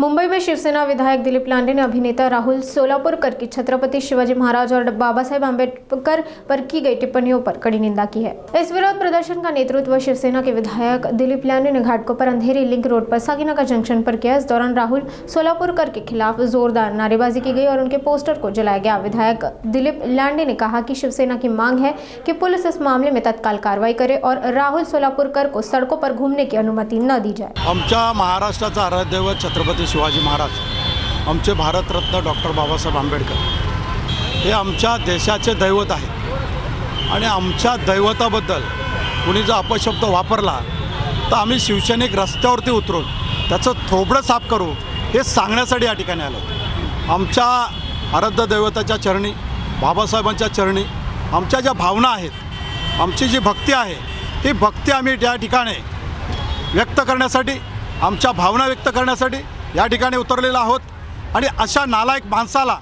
मुंबई में शिवसेना विधायक दिलीप लांडे ने अभिनेता राहुल सोलापुरकर की छत्रपति शिवाजी महाराज और बाबा साहेब आम्बेडकर पर की गई टिप्पणियों पर कड़ी निंदा की है। इस विरोध प्रदर्शन का नेतृत्व शिवसेना के विधायक दिलीप लांडे ने घाटकोपर पर अंधेरी लिंक रोड पर साकीनगर जंक्शन पर किया। इस दौरान राहुल सोलापुरकर के खिलाफ जोरदार नारेबाजी की गई और उनके पोस्टर को जलाया गया। विधायक दिलीप लांडे ने कहा कि शिवसेना की मांग है कि पुलिस इस मामले में तत्काल कार्रवाई करे और राहुल सोलापुरकर को सड़कों पर घूमने की अनुमति न दी जाए। आमच्या महाराष्ट्राचा आराध्य दैवत छत्रपती शिवाजी महाराज, आमचे भारतरत्न डॉक्टर बाबासाहेब आंबेडकर हे आमच्या देशाचे दैवत आहेत आणि आमच्या दैवताबद्दल कुणी जर अपशब्द वापरला तर आम्ही शिवसैनिक रस्त्यावरती उतरून त्याचं थोबडं साफ करू हे सांगण्यासाठी या ठिकाणी आलो। आमच्या आराध्य दैवताच्या चरणी, बाबासाहेबांच्या चरणी आमच्या ज्या भावना आहेत, आमची जी भक्ती आहे ती भक्ती आम्ही या ठिकाणी व्यक्त करण्यासाठी, आमच्या भावना व्यक्त करण्यासाठी या ठिकाणी उतरलेलो आहोत। आणि अशा नालायक माणसाला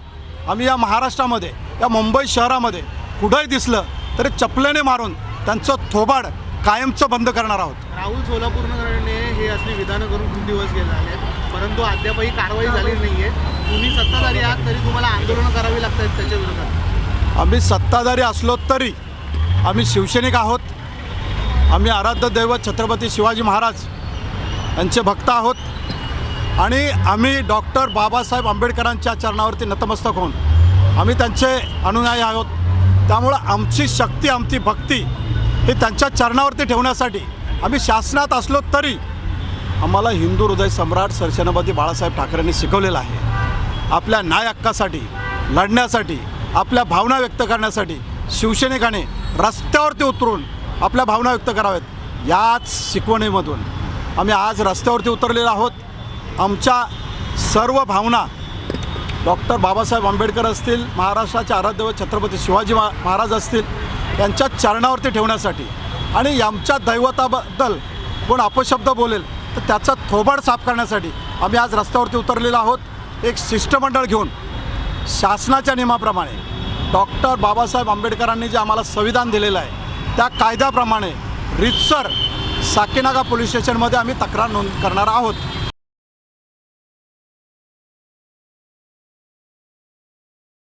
आम्ही या महाराष्ट्रामध्ये, या मुंबई शहरामध्ये कुठेही दिसलं तरी चपलेने मारून त्यांचं थोबाड कायमचं बंद करणार आहोत। राहुल सोलापूरकरने हे असली विधानं करून खूप दिवस गेले आहेत, परंतु अद्यापही कारवाई झाली नाही आहे। तुम्ही सत्ताधारी आहात तरी तुम्हाला आंदोलनं करावी लागतात त्याच्या विरोधात। आम्ही सत्ताधारी असलो तरी आम्ही शिवसैनिक आहोत। आम्ही आराध्य दैवत छत्रपती शिवाजी महाराज यांचे भक्त आहोत आणि आम्ही डॉक्टर बाबासाहेब आंबेडकरांच्या चरणावरती नतमस्तक होऊन आम्ही त्यांचे अनुयायी आहोत। त्यामुळं आमची शक्ती, आमची भक्ती हे त्यांच्या चरणावरती ठेवण्यासाठी आम्ही शासनात असलो तरी आम्हाला हिंदू हृदय सम्राट सरसेनापती बाळासाहेब ठाकरेंनी शिकवलेलं आहे। आपल्या न्याय हक्कासाठी लढण्यासाठी, आपल्या भावना व्यक्त करण्यासाठी शिवसैनिकाने रस्त्यावरती उतरून आपल्या भावना व्यक्त कराव्यात। याच शिकवणीमधून आम्ही आज रस्त्यावरती उतरलेलो आहोत। आमच्या सर्व भावना डॉक्टर बाबासाहेब आंबेडकर असतील, महाराष्ट्राचे आराध्य छत्रपती शिवाजी महाराज असतील यांच्या चरणावरती ठेवण्यासाठी आणि आमच्या दैवताबद्दल कोण अपशब्द बोलेल तर त्याचा थोबाड साफ करण्यासाठी आम्ही आज रस्त्यावरती उतरलेलो आहोत। एक शिष्टमंडळ घेऊन शासनाच्या नियमाप्रमाणे डॉक्टर बाबासाहेब आंबेडकरांनी जे आम्हाला संविधान दिलेलं आहे त्या कायद्याप्रमाणे रीतसर साकीनगर पोलीस स्टेशनमध्ये आम्ही तक्रार नोंद करणार आहोत।